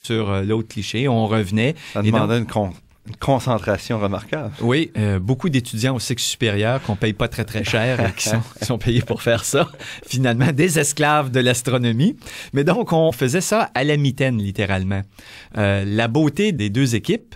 sur l'autre cliché, on revenait. Ça demandait une concentration remarquable. Oui, beaucoup d'étudiants au cycle supérieur qu'on paye pas très, très cher et qui sont payés pour faire ça. Finalement, des esclaves de l'astronomie. Mais donc, on faisait ça à la mitaine, littéralement. La beauté des deux équipes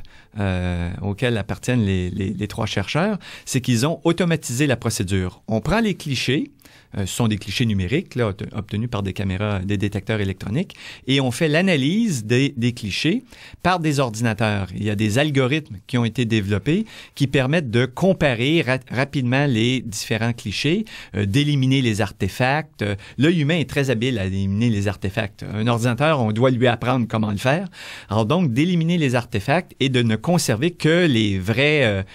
auxquelles appartiennent les trois chercheurs, c'est qu'ils ont automatisé la procédure. On prend les clichés, ce sont des clichés numériques là, obtenus par des caméras, des détecteurs électroniques, et on fait l'analyse des clichés par des ordinateurs. Il y a des algorithmes qui ont été développés qui permettent de comparer rapidement les différents clichés, d'éliminer les artefacts. L'œil humain est très habile à éliminer les artefacts. Un ordinateur, on doit lui apprendre comment le faire. Alors donc, d'éliminer les artefacts et de ne conserver que les vraies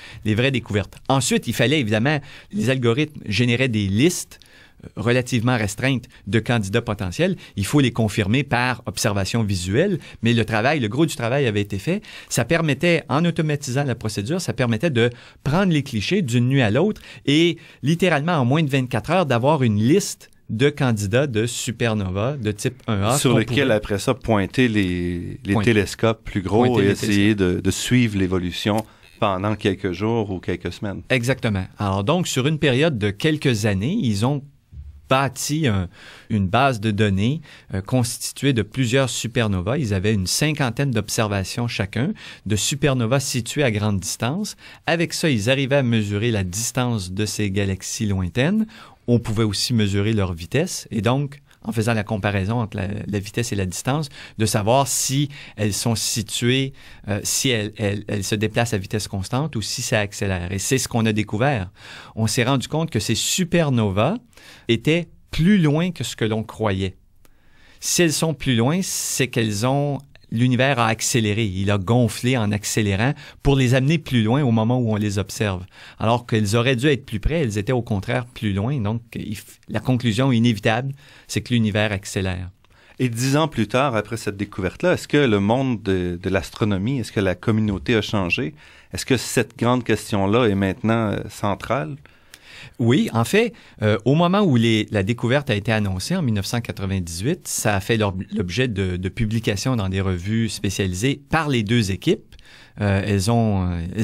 découvertes. Ensuite, il fallait évidemment, les algorithmes généraient des listes relativement restreintes de candidats potentiels. Il faut les confirmer par observation visuelle, mais le gros du travail avait été fait. Ça permettait, en automatisant la procédure, ça permettait de prendre les clichés d'une nuit à l'autre et littéralement en moins de 24 heures d'avoir une liste de candidats de supernova de type 1A. Sur lesquels, après ça, pointer les télescopes plus gros et essayer de suivre l'évolution pendant quelques jours ou quelques semaines. Exactement. Alors donc, sur une période de quelques années, ils ont bâti une base de données constituée de plusieurs supernovas. Ils avaient une 50aine d'observations chacun, de supernovas situées à grande distance. Avec ça, ils arrivaient à mesurer la distance de ces galaxies lointaines. On pouvait aussi mesurer leur vitesse. Et donc, en faisant la comparaison entre la vitesse et la distance, de savoir si elles sont situées, si elles se déplacent à vitesse constante ou si ça accélère. Et c'est ce qu'on a découvert. On s'est rendu compte que ces supernovas étaient plus loin que ce que l'on croyait. Si elles sont plus loin, c'est l'univers a accéléré. Il a gonflé en accélérant pour les amener plus loin au moment où on les observe. Alors qu'elles auraient dû être plus près, elles étaient au contraire plus loin. Donc, la conclusion inévitable, c'est que l'univers accélère. Et 10 ans plus tard, après cette découverte-là, est-ce que le monde de l'astronomie, est-ce que la communauté a changé? Est-ce que cette grande question-là est maintenant centrale? Oui, en fait, au moment où la découverte a été annoncée en 1998, ça a fait l'objet de publications dans des revues spécialisées par les deux équipes. Elles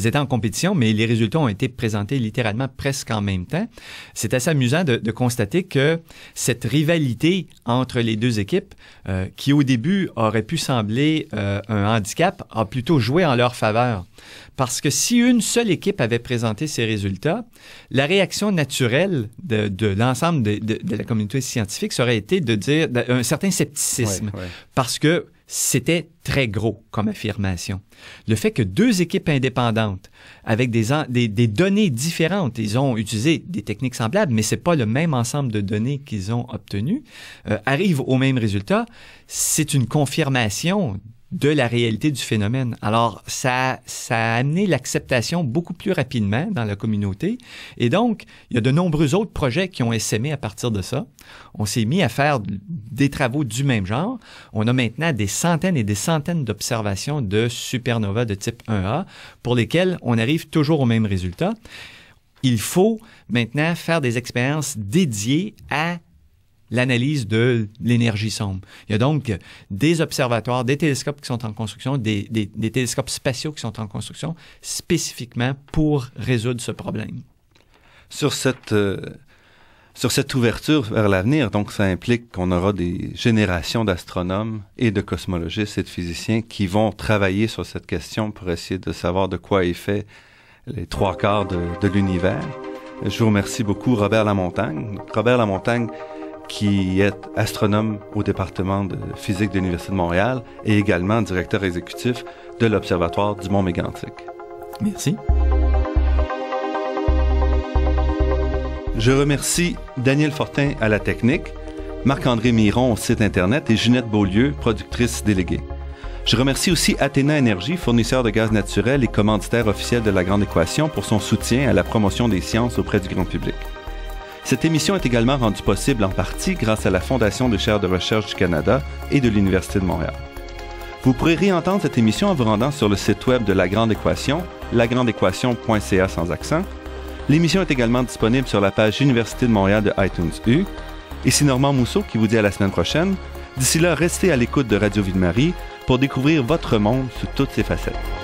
étaient en compétition, mais les résultats ont été présentés littéralement presque en même temps. C'est assez amusant de constater que cette rivalité entre les deux équipes, qui au début aurait pu sembler un handicap, a plutôt joué en leur faveur. Parce que si une seule équipe avait présenté ses résultats, la réaction naturelle de l'ensemble de la communauté scientifique serait été de dire un certain scepticisme. Ouais. Parce que c'était très gros comme affirmation. Le fait que deux équipes indépendantes, avec des données différentes, ils ont utilisé des techniques semblables, mais c'est pas le même ensemble de données qu'ils ont obtenues, arrivent au même résultat, c'est une confirmation de la réalité du phénomène. Alors, ça a amené l'acceptation beaucoup plus rapidement dans la communauté. Et donc, il y a de nombreux autres projets qui ont essaimé à partir de ça. On s'est mis à faire des travaux du même genre. On a maintenant des centaines et des centaines d'observations de supernovas de type 1A pour lesquelles on arrive toujours au même résultat. Il faut maintenant faire des expériences dédiées à l'analyse de l'énergie sombre. Il y a donc des observatoires, des télescopes qui sont en construction, des télescopes spatiaux qui sont en construction spécifiquement pour résoudre ce problème. Sur cette ouverture vers l'avenir, donc ça implique qu'on aura des générations d'astronomes et de cosmologistes et de physiciens qui vont travailler sur cette question pour essayer de savoir de quoi est fait les trois quarts de l'univers. Je vous remercie beaucoup, Robert Lamontagne. Robert Lamontagne, qui est astronome au département de physique de l'Université de Montréal et également directeur exécutif de l'Observatoire du Mont Mégantic. Merci. Je remercie Daniel Fortin à la technique, Marc-André Miron au site Internet et Ginette Beaulieu, productrice déléguée. Je remercie aussi Athéna Énergie, fournisseur de gaz naturel et commanditaire officiel de La Grande Équation, pour son soutien à la promotion des sciences auprès du grand public. Cette émission est également rendue possible en partie grâce à la Fondation des chaires de recherche du Canada et de l'Université de Montréal. Vous pourrez réentendre cette émission en vous rendant sur le site web de La Grande Équation, lagrandeéquation.ca sans accent. L'émission est également disponible sur la page Université de Montréal de iTunes U. Ici Normand Mousseau qui vous dit à la semaine prochaine. D'ici là, restez à l'écoute de Radio Ville-Marie pour découvrir votre monde sous toutes ses facettes.